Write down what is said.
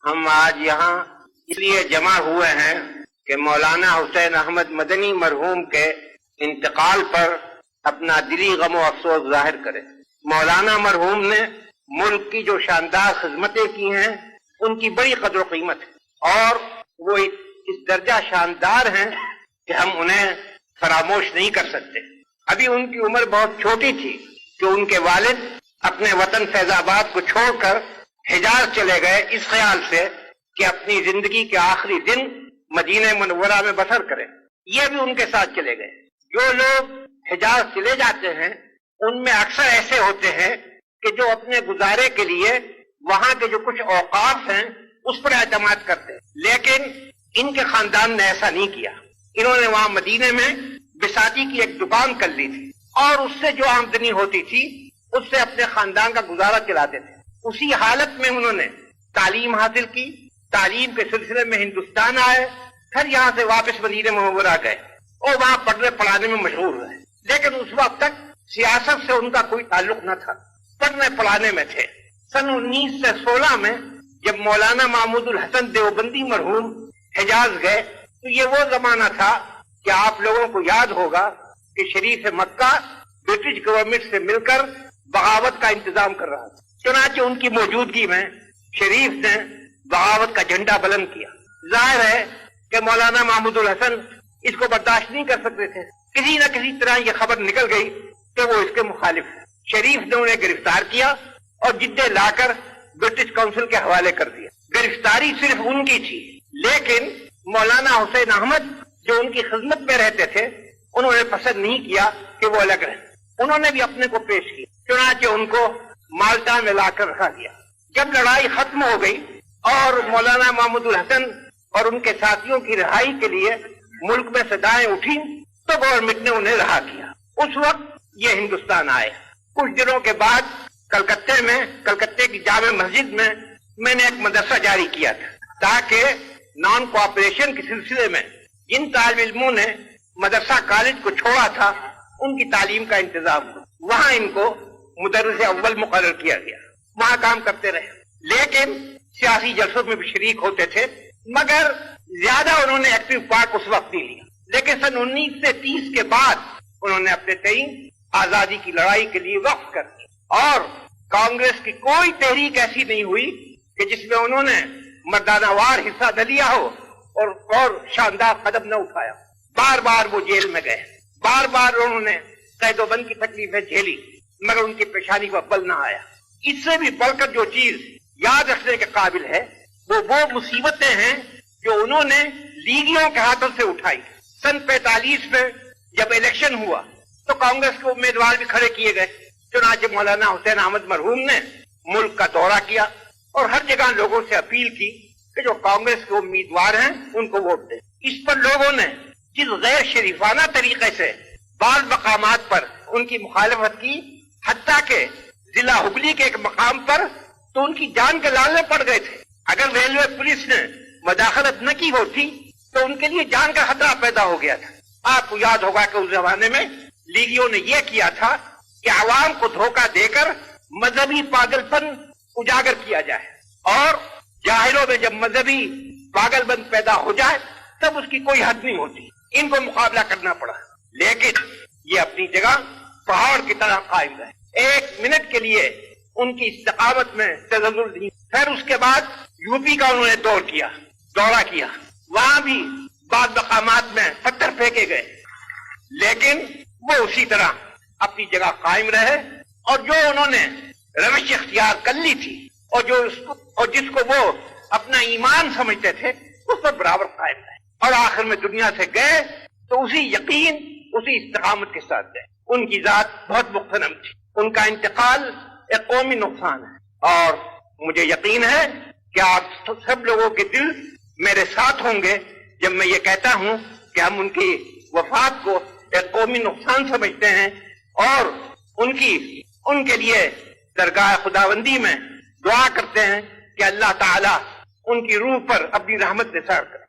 ہم آج یہاں اس لیے جمع ہوئے ہیں کہ مولانا حسین احمد مدنی مرحوم کے انتقال پر اپنا دلی غم و افسوس ظاہر کریں۔ مولانا مرحوم نے ملک کی جو شاندار خدمتیں کی ہیں ان کی بڑی قدر و قیمت ہے، اور وہ اس درجہ شاندار ہیں کہ ہم انہیں فراموش نہیں کر سکتے۔ ابھی ان کی عمر بہت چھوٹی تھی کہ ان کے والد اپنے وطن فیض آباد کو چھوڑ کر حجاز چلے گئے، اس خیال سے کہ اپنی زندگی کے آخری دن مدینہ منورہ میں بسر کریں۔ یہ بھی ان کے ساتھ چلے گئے۔ جو لوگ حجاز چلے جاتے ہیں ان میں اکثر ایسے ہوتے ہیں کہ جو اپنے گزارے کے لیے وہاں کے جو کچھ اوقاف ہیں اس پر اعتماد کرتے ہیں، لیکن ان کے خاندان نے ایسا نہیں کیا۔ انہوں نے وہاں مدینے میں بساتی کی ایک دکان کر لی تھی، اور اس سے جو آمدنی ہوتی تھی اس سے اپنے خاندان کا گزارا چلاتے تھے۔ اسی حالت میں انہوں نے تعلیم حاصل کی، تعلیم کے سلسلے میں ہندوستان آئے، پھر یہاں سے واپس مدینہ منورہ گئے اور وہاں پڑھنے پڑھانے میں مشغول رہے، لیکن اس وقت تک سیاست سے ان کا کوئی تعلق نہ تھا، پڑھنے پڑھانے میں تھے۔ سن 1916 میں جب مولانا محمود الحسن دیوبندی مرحوم حجاز گئے تو یہ وہ زمانہ تھا کہ آپ لوگوں کو یاد ہوگا کہ شریف مکہ برٹش گورنمنٹ سے مل کر بغاوت کا انتظام کر رہا تھا۔ چنانچہ ان کی موجودگی میں شریف نے بغاوت کا جھنڈا بلند کیا۔ ظاہر ہے کہ مولانا محمود الحسن اس کو برداشت نہیں کر سکتے تھے، کسی نہ کسی طرح یہ خبر نکل گئی کہ وہ اس کے مخالف ہیں۔ شریف نے انہیں گرفتار کیا اور جدے لا کر برٹش کونسل کے حوالے کر دیا۔ گرفتاری صرف ان کی تھی، لیکن مولانا حسین احمد جو ان کی خدمت میں رہتے تھے انہوں نے پسند نہیں کیا کہ وہ الگ رہیں، انہوں نے بھی اپنے کو پیش کیا۔ چنانچہ ان کو مالٹا میں لا کر رکھا گیا۔ جب لڑائی ختم ہو گئی اور مولانا محمود الحسن اور ان کے ساتھیوں کی رہائی کے لیے ملک میں صدائیں اٹھی تو گورنمنٹ نے انہیں رہا کیا۔ اس وقت یہ ہندوستان آئے۔ کچھ دنوں کے بعد کلکتے کی جامع مسجد میں نے ایک مدرسہ جاری کیا تھا تاکہ نان کوآپریشن کے سلسلے میں جن طالب علموں نے مدرسہ کالج کو چھوڑا تھا ان کی تعلیم کا انتظام ہو۔ وہاں ان کو مدرس اول مقرر کیا گیا، وہاں کام کرتے رہے، لیکن سیاسی جلسوں میں بھی شریک ہوتے تھے، مگر زیادہ انہوں نے ایکٹیو پارٹ اس وقت نہیں لیا۔ لیکن سن 1930 کے بعد انہوں نے اپنے تئیں آزادی کی لڑائی کے لیے وقف کر دی، اور کانگریس کی کوئی تحریک ایسی نہیں ہوئی کہ جس میں انہوں نے مردانہ وار حصہ نہ لیا ہو اور شاندار قدم نہ اٹھایا۔ بار بار وہ جیل میں گئے، بار بار انہوں نے قید و بند کی تکلیفیں جھیلی، مگر ان کی پیشانی کو بل نہ آیا۔ اس سے بھی بڑھ کر جو چیز یاد رکھنے کے قابل ہے وہ مصیبتیں ہیں جو انہوں نے لیگیوں کے ہاتھوں سے اٹھائی۔ سن 45 میں جب الیکشن ہوا تو کانگریس کے امیدوار بھی کھڑے کیے گئے۔ چنانچہ مولانا حسین احمد مرحوم نے ملک کا دورہ کیا اور ہر جگہ لوگوں سے اپیل کی کہ جو کانگریس کے امیدوار ہیں ان کو ووٹ دیں۔ اس پر لوگوں نے جس غیر شریفانہ طریقے سے بعض مقامات پر ان کی مخالفت کی، حتیٰ کہ ضلع ہگلی کے ایک مقام پر تو ان کی جان کے لالے پڑ گئے تھے۔ اگر ریلوے پولیس نے مداخلت نہ کی ہوتی تو ان کے لیے جان کا خطرہ پیدا ہو گیا تھا۔ آپ کو یاد ہوگا کہ اس زمانے میں لیگیوں نے یہ کیا تھا کہ عوام کو دھوکہ دے کر مذہبی پاگل پن اجاگر کیا جائے، اور جاہلوں میں جب مذہبی پاگل پن پیدا ہو جائے تب اس کی کوئی حد نہیں ہوتی۔ ان کو مقابلہ کرنا پڑا، لیکن یہ اپنی جگہ پہاڑ کی طرح قائم رہے، ایک منٹ کے لیے ان کی استقامت میں تزلزل نہیں۔ پھر اس کے بعد یو پی کا انہوں نے دورہ کیا، وہاں بھی بعض مقامات میں پتھر پھینکے گئے، لیکن وہ اسی طرح اپنی جگہ قائم رہے، اور جو انہوں نے روش اختیار کر لی تھی اور جس کو وہ اپنا ایمان سمجھتے تھے اس پر برابر قائم رہے، اور آخر میں دنیا سے گئے تو اسی یقین اسی استقامت کے ساتھ گئے۔ ان کی ذات بہت مغتنم تھی، ان کا انتقال ایک قومی نقصان ہے، اور مجھے یقین ہے کہ آپ سب لوگوں کے دل میرے ساتھ ہوں گے جب میں یہ کہتا ہوں کہ ہم ان کی وفات کو ایک قومی نقصان سمجھتے ہیں، اور ان کے لیے درگاہ خداوندی میں دعا کرتے ہیں کہ اللہ تعالی ان کی روح پر اپنی رحمت نثار کرے۔